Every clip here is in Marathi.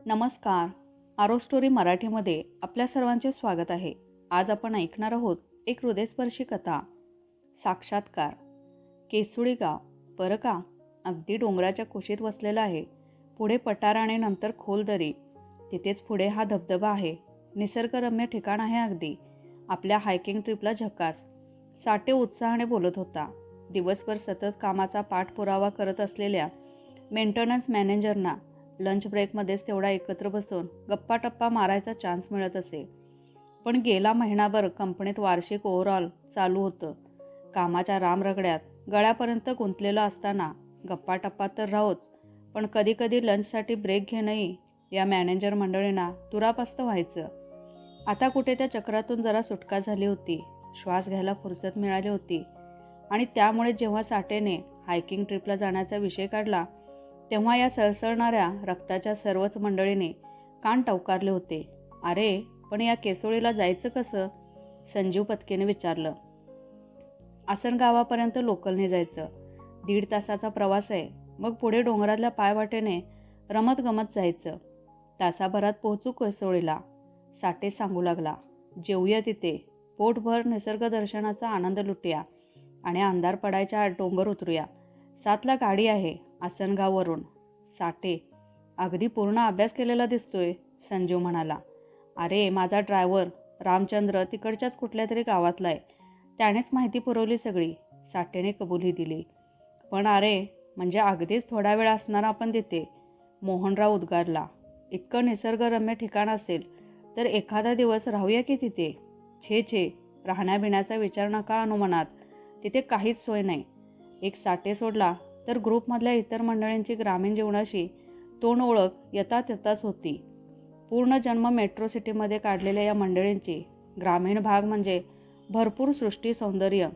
नमस्कार. आरो स्टोरी मराठीमध्ये आपल्या सर्वांचे स्वागत आहे. आज आपण ऐकणार आहोत एक हृदयस्पर्शी कथा. साक्षात्कार. केसुळी गाव बरं का, अगदी डोंगराच्या कुशीत वसलेलं आहे. पुढे पठार आणि नंतर खोल दरी. तिथेच पुढे हा धबधबा आहे. निसर्गरम्य ठिकाण आहे अगदी. आपल्या हायकिंग ट्रिपला झकास. साठे उत्साहाने बोलत होता. दिवसभर सतत कामाचा पाठपुरावा करत असलेल्या मेंटेनन्स मॅनेजरना लंच ब्रेकमध्येच तेवढा एकत्र बसून गप्पा टप्पा मारायचा चान्स मिळत असे. पण गेला महिनाभर कंपनीत वार्षिक ओव्हरऑल चालू होतं. कामाच्या रामरगड्यात गळ्यापर्यंत गुंतलेलं असताना गप्पा टप्पा तर राहोच, पण कधीकधी लंचसाठी ब्रेक घेणंही या मॅनेजर मंडळींना दुरापास्त व्हायचं. आता कुठे त्या चक्रातून जरा सुटका झाली होती. श्वास घ्यायला फुरसत मिळाली होती. आणि त्यामुळे जेव्हा साठेने हायकिंग ट्रिपला जाण्याचा विषय काढला तेव्हा या सळसळणाऱ्या रक्ताच्या सर्वच मंडळीने कान टवकारले होते. अरे पण या केसोळीला जायचं कसं? संजीव पत्केने विचारलं. आसन गावापर्यंत लोकलने जायचं. 1.5 तासाचा प्रवास आहे. मग पुढे डोंगरातल्या पायवाटेने रमत गमत जायचं. तासाभरात पोहोचू केसोळीला, साठे सांगू लागला. जेवूया तिथे, पोटभर निसर्ग दर्शनाचा आनंद लुटूया आणि अंधार पडायच्या आत डोंगर उतरूया. 7ला गाडी आहे आसनगाववरून. साठे, अगदी पूर्ण अभ्यास केलेला दिसतोय, संजीव म्हणाला. अरे माझा ड्रायव्हर रामचंद्र तिकडच्याच कुठल्या तरी गावातला आहे. त्यानेच माहिती पुरवली सगळी, साठेने कबुली दिली. पण अरे म्हणजे अगदीच थोडा वेळ असणार आपण तिथे, मोहनराव उद्गारला. इतकं निसर्गरम्य ठिकाण असेल तर एखादा दिवस राहूया की तिथे. छे राहण्याबिण्याचा विचार नका आणू मनात. तिथे काहीच सोय नाही. एक साठे सोडला तर ग्रुपमधल्या इतर मंडळींची ग्रामीण जीवनाशी तोंड ओळख येताच होती. पूर्ण जन्म मेट्रो सिटीमध्ये काढलेल्या या मंडळींची ग्रामीण भाग म्हणजे भरपूर सृष्टी सौंदर्य,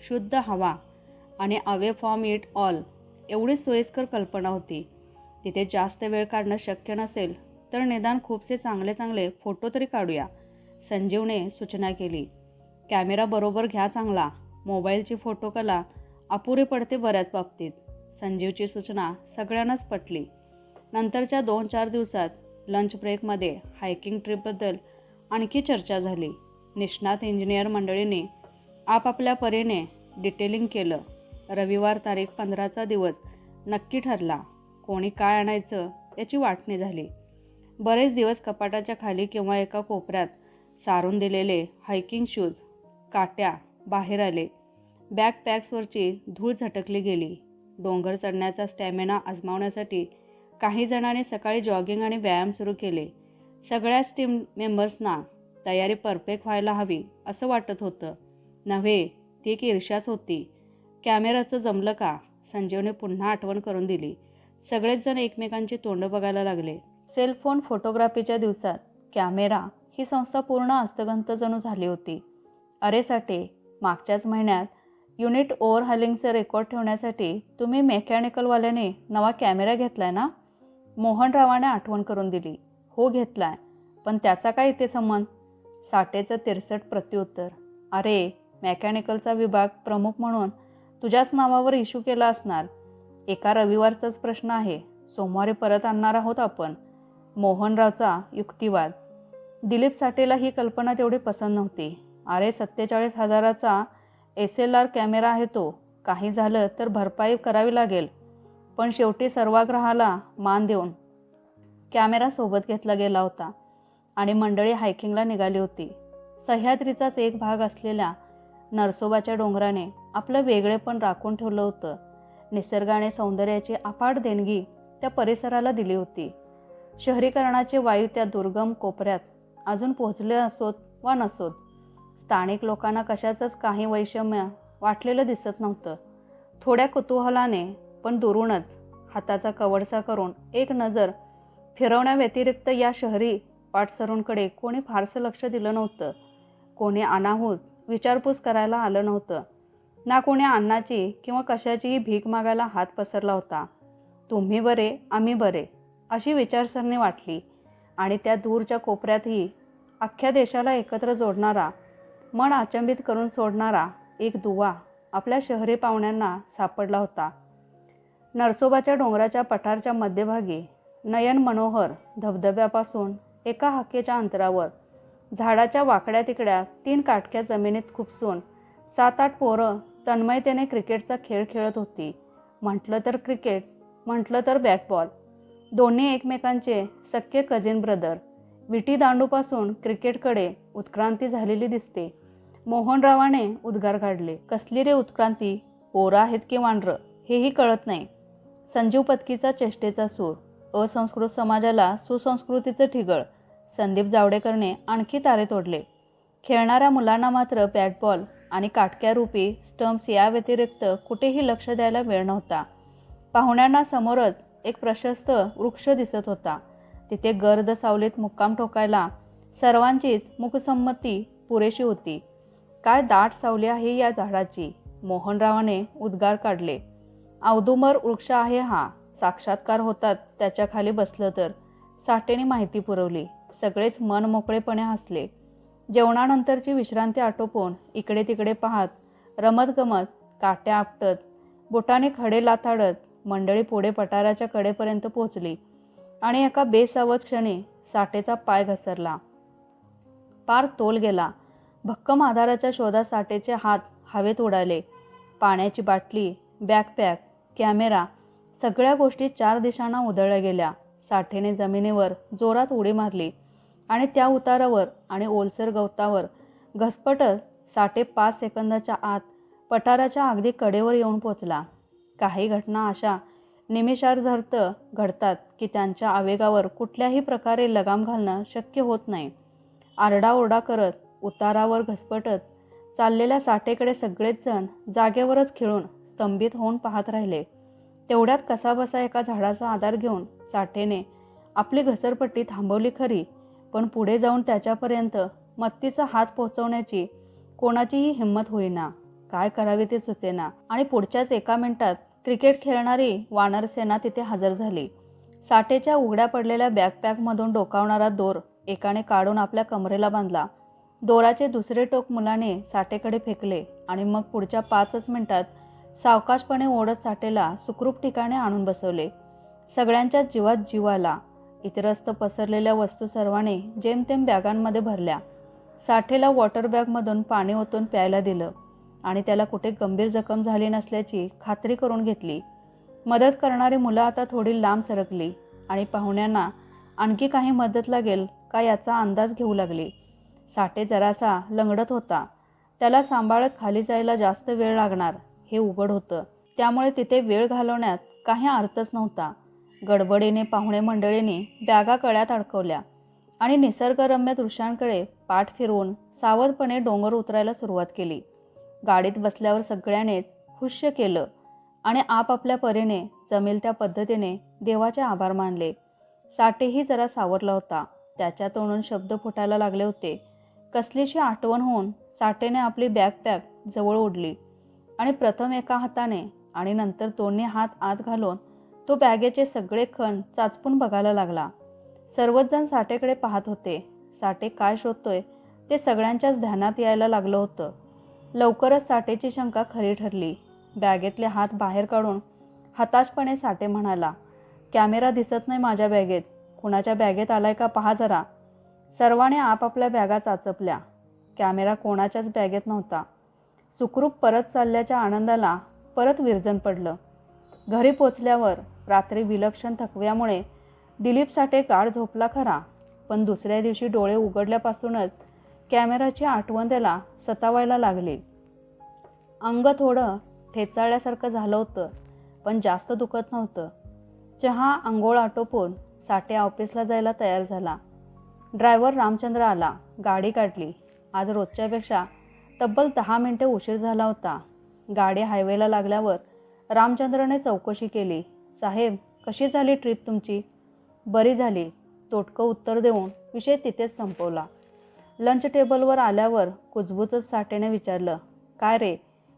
शुद्ध हवा आणि अवे फ्रॉम इट ऑल एवढी सोयीस्कर कल्पना होती. तिथे जास्त वेळ काढणं शक्य नसेल तर निदान खूपसे चांगले फोटो तरी काढूया, संजीवने सूचना केली. कॅमेरा बरोबर घ्या चांगला. मोबाईलची फोटोकला अपुरी पडते बऱ्याच बाबतीत. संजीवची सूचना सगळ्यांनाच पटली. नंतरच्या 2-4 दिवसात लंच ब्रेकमध्ये हायकिंग ट्रिपबद्दल आणखी चर्चा झाली. निष्णात इंजिनियर मंडळींनी आपापल्या परीने डिटेलिंग केलं. रविवार तारीख 15चा दिवस नक्की ठरला. कोणी काय आणायचं याची वाटणी झाली. बरेच दिवस कपाटाच्या खाली किंवा एका कोपऱ्यात सारून दिलेले हायकिंग शूज, काट्या बाहेर आले. बॅकपॅक्सवरची धूळ झटकली गेली. डोंगर चढण्याचा स्टॅमिना आजमावण्यासाठी काही जणांनी सकाळी जॉगिंग आणि व्यायाम सुरू केले. सगळ्याच टीम मेंबर्सना तयारी परफेक्ट व्हायला हवी असं वाटत होतं. नव्हे, ती एक ईर्ष्याच होती. कॅमेराचं जमलं का? संजीवने पुन्हा आठवण करून दिली. सगळेच जण एकमेकांची तोंड बघायला लागले. सेलफोन फोटोग्राफीच्या दिवसात कॅमेरा ही संस्था पूर्ण हस्तगत जणू झाली होती. अरे साठे, मागच्याच महिन्यात युनिट ओव्हरहॉलिंगचे रेकॉर्ड ठेवण्यासाठी तुम्ही मेकॅनिकलवाल्याने नवा कॅमेरा घेतलाय ना? मोहनरावाने आठवण करून दिली. हो घेतलाय, पण त्याचा काय इथे संबंध? साठेचं तिरसट प्रत्युत्तर. अरे मेकॅनिकलचा विभाग प्रमुख म्हणून तुझ्याच नावावर इश्यू केला असणार. एका रविवारचाच प्रश्न आहे. सोमवारी परत आणणार आहोत आपण. मोहनरावचा युक्तिवाद. दिलीप साठेला ही कल्पना तेवढी पसंत नव्हती. अरे 47,000चा SLR कॅमेरा आहे तो. काही झालं तर भरपाई करावी लागेल. पण शेवटी सर्वाग्रहाला मान देऊन कॅमेरा सोबत घेतला गेला होता आणि मंडळी हायकिंगला निघाली होती. सह्याद्रीचाच एक भाग असलेल्या नरसोबाच्या डोंगराने आपलं वेगळेपण राखून ठेवलं होतं. निसर्गाने सौंदर्याची अफाट देणगी त्या परिसराला दिली होती. शहरीकरणाचे वायू त्या दुर्गम कोपऱ्यात अजून पोहोचले असोत वा नसोत, स्थानिक लोकांना कशाचंच काही वैषम्य वाटलेलं दिसत नव्हतं. थोड्या कुतूहलाने पण दुरूनच हाताचा कवडसा करून एक नजर फिरवण्याव्यतिरिक्त या शहरी वाटसरूंकडे कोणी फारसं लक्ष दिलं नव्हतं. कोणी अनाहूत विचारपूस करायला आलं नव्हतं. ना कोणी अन्नाची किंवा कशाचीही भीक मागायला हात पसरला होता. तुम्ही बरे आम्ही बरे अशी विचारसरणी वाटली. आणि त्या दूरच्या कोपऱ्यातही अख्ख्या देशाला एकत्र जोडणारा, मन अचंबित करून सोडणारा एक दुवा आपल्या शहरी पाहुण्यांना सापडला होता. नरसोबाच्या डोंगराच्या पठारच्या मध्यभागी नयन मनोहर धबधब्यापासून एका हाकेच्या अंतरावर झाडाच्या वाकड्या तिकड्या 3 काटक्या जमिनीत खुपसून 7-8 पोरं तन्मयतेने क्रिकेटचा खेळ खेळत होती. म्हटलं तर क्रिकेट, म्हटलं तर बॅटबॉल. दोन्ही एकमेकांचे सख्खे कझिन ब्रदर. विटी दांडूपासून क्रिकेटकडे उत्क्रांती झालेली दिसते. मोहनरावाने उद्गार काढले. कसली रे उत्क्रांती? पोरं आहेत की वानरं हेही कळत नाही. संजीव पत्कीचा चेष्टेचा सूर. असंस्कृत समाजाला सुसंस्कृतीचं ठिगळ. संदीप जावडेकरने आणखी तारे तोडले. खेळणाऱ्या मुलांना मात्र बॅटबॉल आणि काटक्यारूपी स्टंप्स या व्यतिरिक्त कुठेही लक्ष द्यायला वेळ नव्हता. पाहुण्यांना समोरच एक प्रशस्त वृक्ष दिसत होता. तिथे गर्द सावलीत मुक्काम ठोकायला सर्वांचीच मुकसंमती पुरेशी होती. काय दाट सावली आहे या झाडाची. मोहनरावाने उद्गार काढले. औदुंबर वृक्ष आहे हा. साक्षात्कार होतात त्याच्या खाली बसलं तर. साठेने माहिती पुरवली. सगळेच मन मोकळेपणे हसले. जेवणानंतरची विश्रांती आटोपून इकडे तिकडे पाहत, रमतगमत, काट्या आपटत, बोटाने खडे लाथाडत मंडळी पुढे पठाराच्या कडेपर्यंत पोचली आणि एका बेसावध क्षणी साठेचा पाय घसरला. पार तोल गेला. भक्कम आधाराच्या शोधात साठेचे हात हवेत उडाले. पाण्याची बाटली, बॅकपॅक, कॅमेरा सगळ्या गोष्टी 4 दिशांना उधळल्या गेल्या. साठेने जमिनीवर जोरात उडी मारली आणि त्या उतारावर आणि ओलसर गवतावर घसपटत साठे 5 सेकंदाच्या आत पठाराच्या अगदी कडेवर येऊन पोचला. काही घटना अशा निमिषार्धार्थ घडतात की त्यांच्या आवेगावर कुठल्याही प्रकारे लगाम घालणं शक्य होत नाही. आरडाओरडा करत उतारावर घसपटत चाललेल्या साठेकडे सगळेच जण जागेवरच खिळून स्तंभित होऊन पाहत राहिले. तेवढ्यात कसाबसा एका झाडाचा आधार घेऊन साठेने आपली घसरपट्टी थांबवली खरी, पण पुढे जाऊन त्याच्यापर्यंत मत्तीचा हात पोहोचवण्याची कोणाचीही हिंमत होईना. काय करावे ते सुचेना. आणि पुढच्याच एका मिनिटात क्रिकेट खेळणारी वानरसेना तिथे हजर झाली. साठेच्या उघड्या पडलेल्या बॅकपॅकमधून डोकावणारा दोर एकाने काढून आपल्या कमरेला बांधला. दोराचे दुसरे टोक मुलाने साठेकडे फेकले आणि मग पुढच्या 5च मिनिटात सावकाशपणे ओढत साठेला सुखरूप ठिकाणी आणून बसवले. सगळ्यांच्या जीवात जीव आला. इतरस्त पसरलेल्या वस्तू सर्वांनी जेमतेम बॅगांमध्ये भरल्या. साठेला वॉटर बॅगमधून पाणी ओतून प्यायला दिलं आणि त्याला कुठे गंभीर जखम झाली नसल्याची खात्री करून घेतली. मदत करणारी मुलं आता थोडी लांब सरकली आणि पाहुण्यांना आणखी काही मदत लागेल का याचा अंदाज घेऊ लागली. साठे जरासा लंगडत होता. त्याला सांभाळत खाली जायला जास्त वेळ लागणार हे उघड होतं. त्यामुळे तिथे वेळ घालवण्यात काही अर्थच नव्हता. गडबडीने पाहुणे मंडळींनी बॅगा कळ्यात अडकवल्या आणि निसर्गरम्य दृश्यांकडे पाठ फिरवून सावधपणे डोंगर उतरायला सुरुवात केली. गाडीत बसल्यावर सगळ्यांनीच हुश्य केलं आणि आपापल्या परीने जमेल त्या पद्धतीने देवाचे आभार मानले. साठेही जरा सावरला होता. त्याच्या तोंडून शब्द फुटायला लागले होते. कसलीशी आठवण होऊन साठेने आपली बॅकपॅक जवळ ओढली आणि प्रथम एका हाताने आणि नंतर दोन्ही हात आत घालून तो बॅगेचे सगळे खण चाचपून बघायला लागला. सर्वच जण साठेकडे पाहत होते. साठे काय शोधतोय ते सगळ्यांच्याच ध्यानात यायला लागलं होतं. लवकरच साठेची शंका खरी ठरली. बॅगेतले हात बाहेर काढून हताशपणे साठे म्हणाला, कॅमेरा दिसत नाही माझ्या बॅगेत. कुणाच्या बॅगेत आलाय का पहा जरा. सर्वांनी आपापल्या बॅगा चाचपल्या. कॅमेरा कोणाच्याच बॅगेत नव्हता. सुखरूप परत चालल्याच्या आनंदाला परत विरजण पडलं. घरी पोचल्यावर रात्री विलक्षण थकव्यामुळे दिलीप साठे गाढ झोपला खरा, पण दुसऱ्या दिवशी डोळे उघडल्यापासूनच कॅमेराची आठवण त्याला सतावायला लागली. अंग थोडं ठेचाळल्यासारखं झालं होतं, पण जास्त दुखत नव्हतं. चहा आंघोळ आटोपून साठे ऑफिसला जायला तयार झाला. ड्रायव्हर रामचंद्र आला. गाडी काढली. आज रोजच्यापेक्षा तब्बल 10 मिनिटे उशीर झाला होता. गाडी हायवेला लागल्यावर रामचंद्रने चौकशी केली. साहेब, कशी झाली ट्रिप तुमची? बरी झाली, तोटकं उत्तर देऊन विषय तिथेच संपवला. लंच टेबलवर आल्यावर कुजबूजच साठेने विचारलं, काय रे,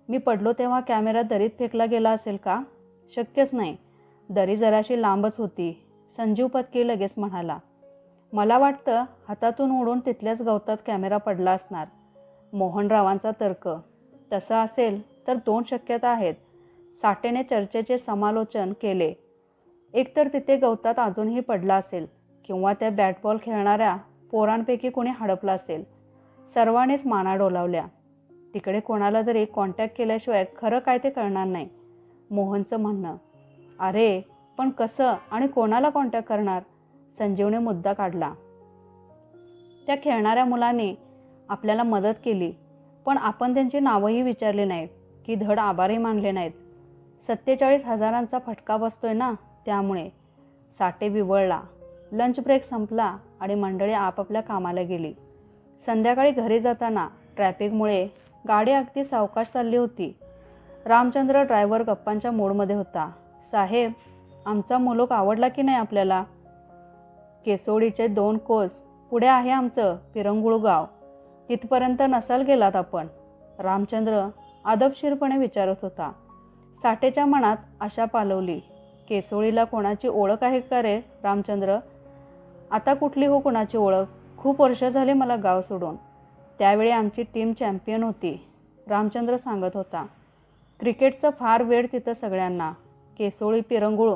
मी पडलो तेव्हा कॅमेरा दरीत फेकला गेला असेल का? शक्यच नाही, दरी जराशी लांबच होती. संजीव पत्की लगेच म्हणाला. मला वाटतं हातातून उडून तिथल्याच गवतात कॅमेरा पडला असणार. मोहनरावांचा तर्क. तसं असेल तर 2 शक्यता आहेत. साठेने चर्चेचे समालोचन केले. एकतर तिथे गवतात अजूनही पडला असेल किंवा त्या बॅट बॉल खेळणाऱ्या पोरांपैकी कोणी हडपलं असेल. सर्वांनीच माना डोलावल्या. तिकडे कोणाला तरी कॉन्टॅक्ट केल्याशिवाय खरं काय ते कळणार नाही. मोहनचं म्हणणं. अरे पण कसं आणि कोणाला कॉन्टॅक्ट करणार? संजीवने मुद्दा काढला. त्या खेळणाऱ्या मुलांनी आपल्याला मदत केली, पण आपण त्यांची नावंही विचारली नाहीत की धड आभारही मानले नाहीत. 47,000चा फटका बसतोय ना, त्यामुळे. साठे विवळला. लंच ब्रेक संपला आणि मंडळी आपापल्या कामाला गेली. संध्याकाळी घरी जाताना ट्रॅफिकमुळे गाडी अगदी सावकाश चालली होती. रामचंद्र ड्रायव्हर गप्पांच्या मूडमध्ये होता. साहेब, आमचा मुलूक आवडला की नाही आपल्याला? केसोडीचे 2 कोस पुढे आहे आमचं पिरंगुळ गाव. तिथपर्यंत नसाल गेलात आपण? रामचंद्र अदबशीरपणे विचारत होता. साठेच्या मनात आशा पालवली. केसोळीला कोणाची ओळख आहे का रे रामचंद्र? आता कुठली हो कोणाची ओळख? खूप वर्ष झाली मला गाव सोडून. त्यावेळी आमची टीम चॅम्पियन होती, रामचंद्र सांगत होता. क्रिकेटचं फार वेळ तिथं सगळ्यांना. केसोळी, पिरंगुळ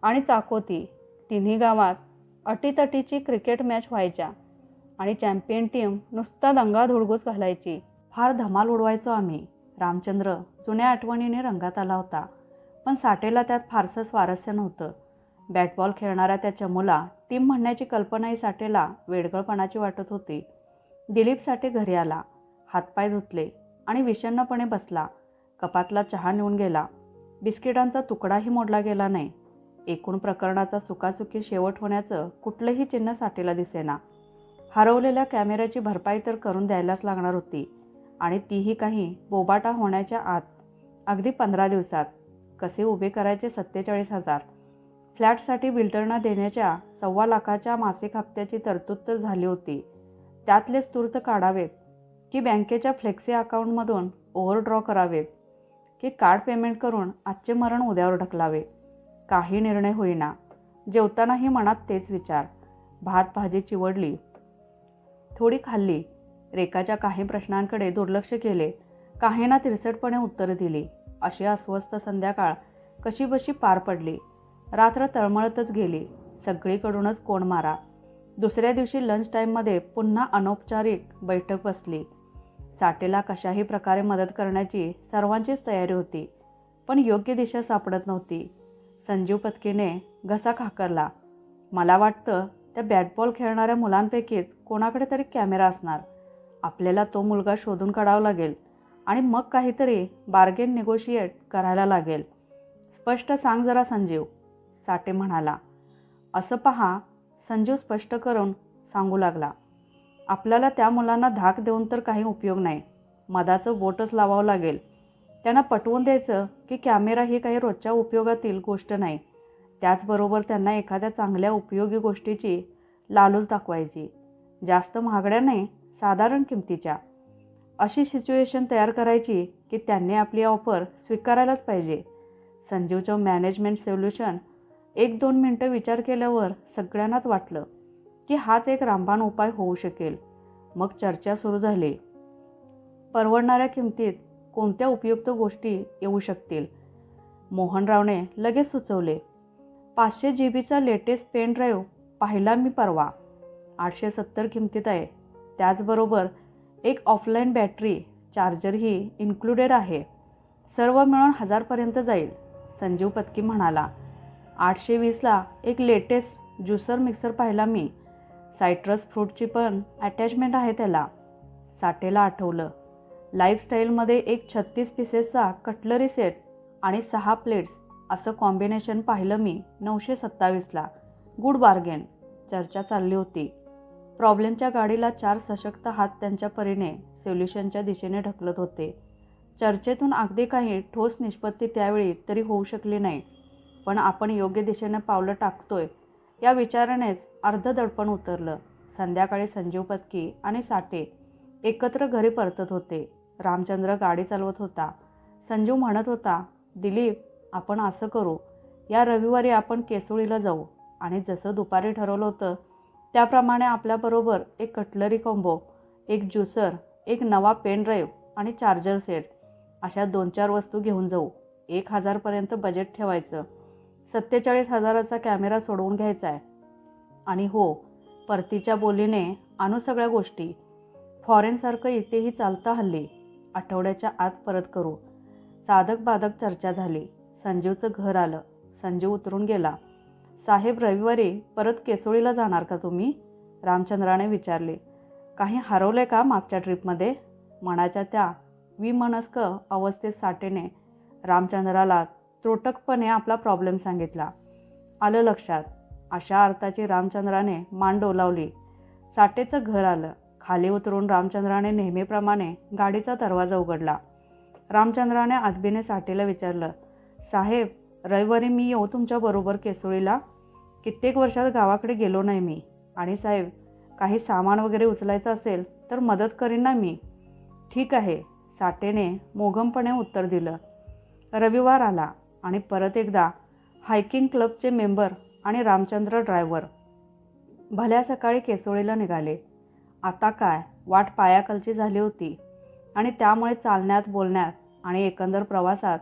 आणि चाकोती तिन्ही गावात अटीतटीची क्रिकेट मॅच व्हायच्या आणि चॅम्पियन टीम नुसता दंगा धुडगूस घालायची. फार धमाल उडवायचो आम्ही. रामचंद्र जुन्या आठवणीने रंगात आला होता. पण साठेला त्यात फारसं स्वारस्य नव्हतं. बॅटबॉल खेळणाऱ्या त्या चमूला टीम म्हणण्याची कल्पनाही साठेला वेडगळपणाची वाटत होती. दिलीप साठे घरी आला. हातपाय धुतले आणि विषण्णपणे बसला. कपातला चहा नेऊन गेला. बिस्किटांचा तुकडाही मोडला गेला नाही. एकूण प्रकरणाचा सुखासुखी शेवट होण्याचं कुठलंही चिन्ह साठेला दिसेना. हरवलेल्या कॅमेऱ्याची भरपाई तर करून द्यायलाच लागणार होती आणि तीही काही बोबाटा होण्याच्या आत. अगदी 15 दिवसात. कसे उभे करायचे 47,000? फ्लॅटसाठी बिल्डरना देण्याच्या 1.25 लाखाच्या मासिक हप्त्याची तरतूद तर झाली होती. त्यातलेच तूर्त काढावेत की बँकेच्या फ्लेक्सी अकाउंटमधून ओव्हरड्रॉ करावेत की कार्ड पेमेंट करून आजचे मरण उद्यावर ढकलावे? काही निर्णय होईना. जेवतानाही मनात तेच विचार. भात भाजी चिवडली, थोडी खाल्ली. रेखाच्या काही प्रश्नांकडे दुर्लक्ष केले. काहींना तिरसटपणे उत्तरं दिली. अशी अस्वस्थ संध्याकाळ कशीबशी पार पडली. रात्र तळमळतच गेली. सगळीकडूनच कोण मारा. दुसऱ्या दिवशी लंच टाईममध्ये पुन्हा अनौपचारिक बैठक बसली. साठेला कशाही प्रकारे मदत करण्याची सर्वांचीच तयारी होती, पण योग्य दिशा सापडत नव्हती. संजीव पत्कीने घसा खाकरला. मला वाटतं त्या बॅटबॉल खेळणाऱ्या मुलांपैकीच कोणाकडे तरी कॅमेरा असणार. आपल्याला तो मुलगा शोधून काढावा लागेल आणि मग काहीतरी बार्गेन निगोशिएट करायला लागेल. स्पष्ट सांग जरा संजीव, साठे म्हणाला. असं पहा, संजीव स्पष्ट करून सांगू लागला. आपल्याला त्या मुलांना धाक देऊन तर काही उपयोग नाही. मधाचं बोटच लावावं लागेल. त्यांना पटवून द्यायचं की कॅमेरा ही काही रोजच्या उपयोगातील गोष्ट नाही. त्याचबरोबर त्यांना एखाद्या चांगल्या उपयोगी गोष्टीची लालूच दाखवायची. जास्त महागड्या नाही, साधारण किमतीच्या. अशी सिच्युएशन तयार करायची की त्यांनी आपली ऑफर स्वीकारायलाच पाहिजे. संजीवचं मॅनेजमेंट सोल्युशन 1-2 मिनटं विचार केल्यावर सगळ्यांनाच वाटलं की हाच एक रामबाण उपाय होऊ शकेल. मग चर्चा सुरू झाली. परवडणाऱ्या किमतीत कोणत्या उपयुक्त गोष्टी येऊ शकतील? मोहनरावने लगेच सुचवले. 500 GB लेटेस्ट पेन ड्राईव्ह पाहिला मी परवा. 870 किमतीत आहे. त्याचबरोबर एक ऑफलाईन बॅटरी चार्जरही इन्क्लुडेड आहे. सर्व मिळून 1000पर्यंत जाईल, संजीव पत्की म्हणाला. 820ला एक लेटेस्ट ज्युसर मिक्सर पाहिला मी. सायट्रस फ्रूटची पण अटॅचमेंट आहे त्याला. साठेला आठवलं. लाईफस्टाईलमध्ये एक 36 पीसेसचा कटलरी सेट आणि 6 प्लेट्स असं कॉम्बिनेशन पाहिलं मी 927ला. Good bargain. चर्चा चालली होती. प्रॉब्लेमच्या गाडीला 4 सशक्त हात त्यांच्या परीने सोल्युशनच्या दिशेने ढकलत होते. चर्चेतून अगदी काही ठोस निष्पत्ती त्यावेळी तरी होऊ शकली नाही, पण आपण योग्य दिशेने पावलं टाकतोय या विचारानेच अर्ध दडपण उतरलं. संध्याकाळी संजीव पत्की आणि साठे एकत्र घरी परतत होते. रामचंद्र गाडी चालवत होता. संजीव म्हणत होता, दिलीप, आपण असं करू, या रविवारी आपण केसोळीला जाऊ आणि जसं दुपारी ठरवलं होतं त्याप्रमाणे आपल्याबरोबर एक कटलरी कॉम्बो, एक ज्युसर, एक नवा पेन ड्राईव्ह आणि चार्जर सेट अशा 2-4 वस्तू घेऊन जाऊ. 1000पर्यंत बजेट ठेवायचं. 47,000चा कॅमेरा सोडवून घ्यायचा आहे. आणि हो, परतीच्या बोलीने आणू सगळ्या गोष्टी. फॉरेनसारखं इथेही चालतं हल्ली. आठवड्याच्या आत परत करू. साधक बाधक चर्चा झाली. संजीवचं घर आलं. संजीव उतरून गेला. साहेब, रविवारी परत केसोळीला जाणार का तुम्ही? रामचंद्राने विचारले. काही हरवले का मागच्या ट्रिपमध्ये? मनाच्या त्या विमनस्क अवस्थेत साठेने रामचंद्राला त्रोटकपणे आपला प्रॉब्लेम सांगितला. आलं लक्षात. अशा अर्थाची रामचंद्राने मान डोलावली. साठेचं घर आलं. खाली उतरून रामचंद्राने नेहमीप्रमाणे गाडीचा दरवाजा उघडला. रामचंद्राने आदबीने साठेला विचारलं, साहेब, रविवारी मी येऊ तुमच्याबरोबर केसोळीला? कित्येक वर्षात गावाकडे गेलो नाही मी. आणि साहेब, काही सामान वगैरे उचलायचं असेल तर मदत करीन ना मी. ठीक आहे, साठेने मोघमपणे उत्तर दिलं. रविवार आला आणि परत एकदा हायकिंग क्लबचे मेंबर आणि रामचंद्र ड्रायव्हर भल्या सकाळी केसोळीला निघाले. आता काय, वाट पायाखालची झाली होती आणि त्यामुळे चालण्यात, बोलण्यात आणि एकंदर प्रवासात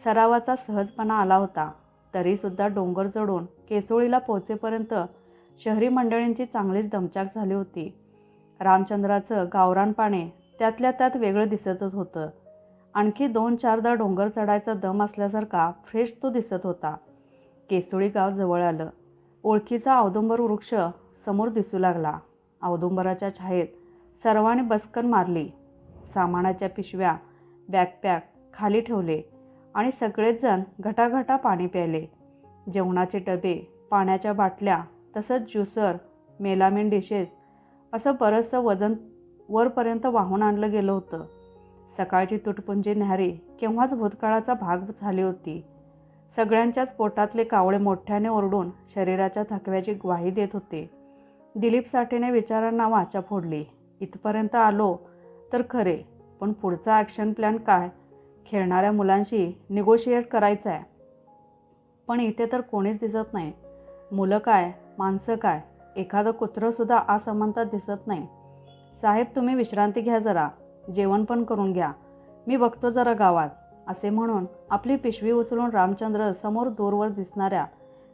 सरावाचा सहजपणा आला होता. तरीसुद्धा डोंगर चढून केसोळीला पोहोचेपर्यंत शहरी मंडळींची चांगलीच दमछाक झाली होती. रामचंद्राचं गावरानपणे त्यातल्या त्यात वेगळं दिसतच होतं. आणखी 2-4दा डोंगर चढायचा दम असल्यासारखा फ्रेश तो दिसत होता. केसोळी गाव जवळ आलं. ओळखीचा औदुंबर वृक्ष समोर दिसू लागला. औदुंबराच्या छायेत सर्वांनी बसकन मारली. सामानाच्या पिशव्या, बॅकपॅक खाली ठेवले आणि सगळेच जण घटाघटा पाणी प्यायले. जेवणाचे डबे, पाण्याच्या बाटल्या, तसंच ज्युसर, मेलामिन डिशेस असं बरंचसं वजन वरपर्यंत वाहून आणलं गेलं होतं. सकाळची तुटपुंजी न्याहारी केव्हाच भूतकाळाचा भाग झाली होती. सगळ्यांच्याच पोटातले कावळे मोठ्याने ओरडून शरीराच्या थकव्याची ग्वाही देत होते. दिलीप साठेने विचारांना वाचा फोडली. इथपर्यंत आलो तर खरे, पण पुढचा ॲक्शन प्लॅन काय? खेळणाऱ्या मुलांशी निगोशिएट करायचं आहे. पण इथे तर कोणीच दिसत नाही. मुलं काय, माणसं काय, एखादं कुत्रंसुद्धा आसमंतात दिसत नाही. साहेब, तुम्ही विश्रांती घ्या जरा. जेवण पण करून घ्या. मी बघतो जरा गावात. असे म्हणून आपली पिशवी उचलून रामचंद्र समोर दूरवर दिसणाऱ्या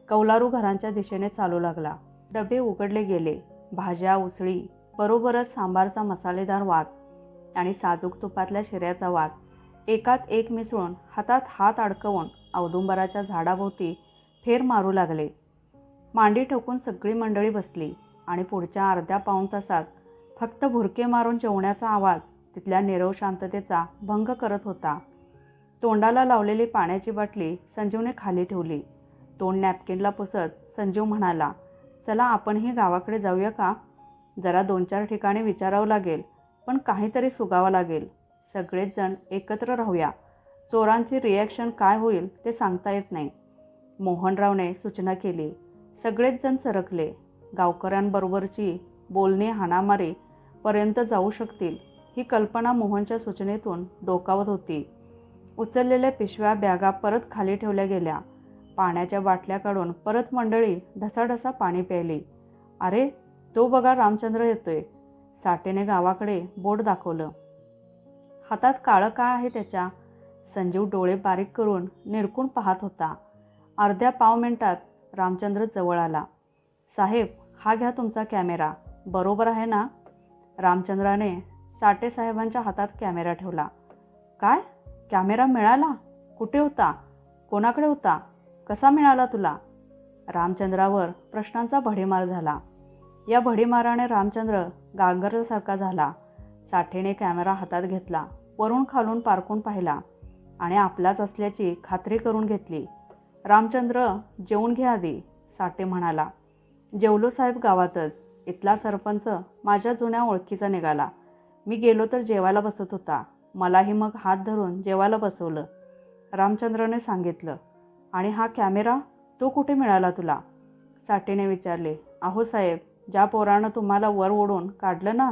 कौलारू घरांच्या दिशेने चालू लागला. डबे उघडले गेले. भाज्या, उसळी, बरोबरच सांबारचा मसालेदार वास आणि साजूक तुपातल्या शिऱ्याचा वास एकात एक मिसळून हातात हात अडकवून औदुंबराच्या झाडाभोवती फेर मारू लागले. मांडी ठोकून सगळी मंडळी बसली आणि पुढच्या अर्ध्या पाऊण तासात फक्त भुरके मारून जेवण्याचा आवाज तिथल्या नीरव शांततेचा भंग करत होता. तोंडाला लावलेली पाण्याची बाटली संजीवने खाली ठेवली. तोंड नॅपकिनला पुसत संजीव म्हणाला, चला आपणही गावाकडे जाऊया का? जरा 2-4 ठिकाणी विचारावं लागेल, पण काहीतरी सुगावं लागेल. सगळेच जण एकत्र राहूया. चोरांची रिॲक्शन काय होईल ते सांगता येत नाही. मोहनरावने सूचना केली. सगळेच जण सरकले. गावकऱ्यांबरोबरची बोलणी हाणामारी पर्यंत जाऊ शकतील ही कल्पना मोहनच्या सूचनेतून डोकावत होती. उचललेल्या पिशव्या, बॅगा परत खाली ठेवल्या गेल्या. पाण्याच्या बाटल्या काढून परत मंडळी ढसाढसा पाणी प्यायली. अरे, तो बघा रामचंद्र येतोय. साठेने गावाकडे बोट दाखवलं. हातात काळं काय आहे त्याच्या? संजीव डोळे बारीक करून निरखून पाहत होता. अर्ध्या पाव मिनिटात रामचंद्र जवळ आला. साहेब, हा घ्या तुमचा कॅमेरा. बरोबर आहे ना? रामचंद्राने साठे साहेबांच्या हातात कॅमेरा ठेवला. काय? कॅमेरा मिळाला? कुठे होता? कोणाकडे होता? कसा मिळाला तुला? रामचंद्रावर प्रश्नांचा भडीमार झाला. या भडीमाराने रामचंद्र गांगरल्यासारखा झाला. साठेने कॅमेरा हातात घेतला, वरून खालून पारखून पाहिला आणि आपलाच असल्याची खात्री करून घेतली. रामचंद्र, जेवून घे आधी, साठे म्हणाला. जेवलो साहेब गावातच. इथला सरपंच माझ्या जुन्या ओळखीचा निघाला. मी गेलो तर जेवायला बसत होता. मलाही मग हात धरून जेवायला बसवलं, रामचंद्रने सांगितलं. आणि हा कॅमेरा, तो कुठे मिळाला तुला? साठेने विचारले. अहो साहेब, ज्या पोरानं तुम्हाला वर ओढून काढलं ना,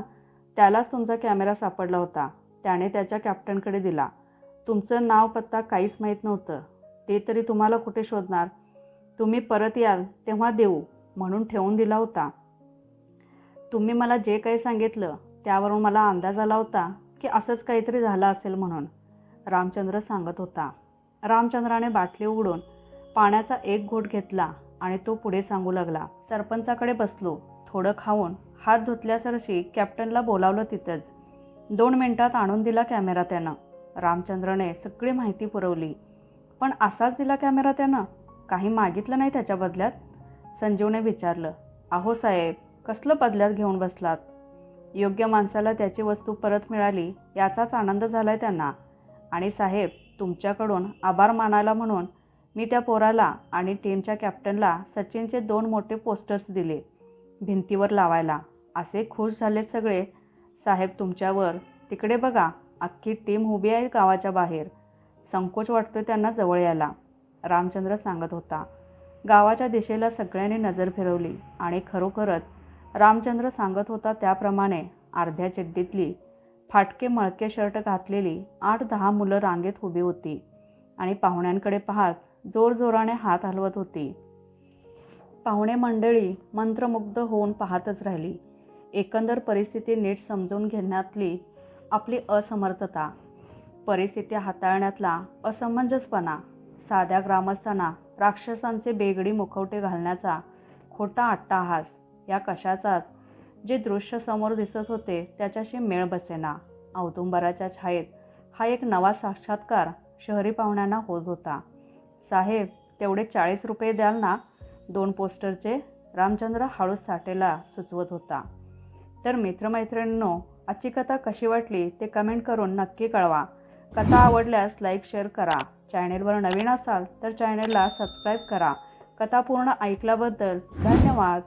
त्यालाच तुमचा कॅमेरा सापडला होता. त्याने त्याच्या कॅप्टनकडे दिला. तुमचं नाव पत्ता काहीच माहीत नव्हतं. ते तरी तुम्हाला कुठे शोधणार? तुम्ही परत याल तेव्हा देऊ म्हणून ठेवून दिला होता. तुम्ही मला जे काही सांगितलं त्यावरून मला अंदाज आला होता की असंच काहीतरी झालं असेल म्हणून, रामचंद्र सांगत होता. रामचंद्राने बाटली उघडून पाण्याचा एक घोट घेतला आणि तो पुढे सांगू लागला. सरपंचाकडे बसलो. थोडं खाऊन हात धुतल्यासरशी कॅप्टनला बोलावलं तिथंच. 2 मिनिटात आणून दिला कॅमेरा त्यानं. रामचंद्रने सगळी माहिती पुरवली. पण असाच दिला कॅमेरा त्यानं? काही मागितलं नाही त्याच्या बदल्यात? संजीवने विचारलं. अहो साहेब, कसलं बदल्यात घेऊन बसलात? योग्य माणसाला त्याची वस्तू परत मिळाली याचाच आनंद झालाय त्यांना. आणि साहेब, तुमच्याकडून आभार मानायला म्हणून मी त्या पोराला आणि टीमच्या कॅप्टनला सचिनचे 2 मोठे पोस्टर्स दिले भिंतीवर लावायला. असे खुश झाले सगळे. साहेब तुमच्यावर. तिकडे बघा, अख्खी टीम उभी आहे गावाच्या बाहेर. संकोच वाटतोय त्यांना जवळ यायला, रामचंद्र सांगत होता. गावाच्या दिशेला सगळ्यांनी नजर फिरवली आणि खरोखरच रामचंद्र सांगत होता त्याप्रमाणे अर्ध्या चड्डीतली, फाटके मळके शर्ट घातलेली 8-10 मुलं रांगेत उभी होती आणि पाहुण्यांकडे पाहत जोरजोराने हात हलवत होती. पाहुणे मंडळी मंत्रमुग्ध होऊन पाहतच राहिली. एकंदर परिस्थिती नीट समजून घेण्यातली आपली असमर्थता, परिस्थिती हाताळण्यातला असमंजसपणा, साध्या ग्रामस्थांना राक्षसांचे बेगडी मुखवटे घालण्याचा खोटा अट्टाहास, या कशाचाच जे दृश्य समोर दिसत होते त्याच्याशी मेळ बसेना. औदुंबराच्या छायेत हा एक नवा साक्षात्कार शहरी पाहुण्यांना होत होता. साहेब, तेवढे 40 रुपये द्याल ना 2 पोस्टरचे? रामचंद्र हळूच साठेला सुचवत होता. तर मित्रमैत्रिणींनो, आजची कथा कशी वाटली ते कमेंट करून नक्की कळवा. कथा आवडल्यास लाईक शेअर करा. चॅनेलवर नवीन असाल तर चॅनेलला सबस्क्राईब करा. कथा पूर्ण ऐकल्याबद्दल धन्यवाद.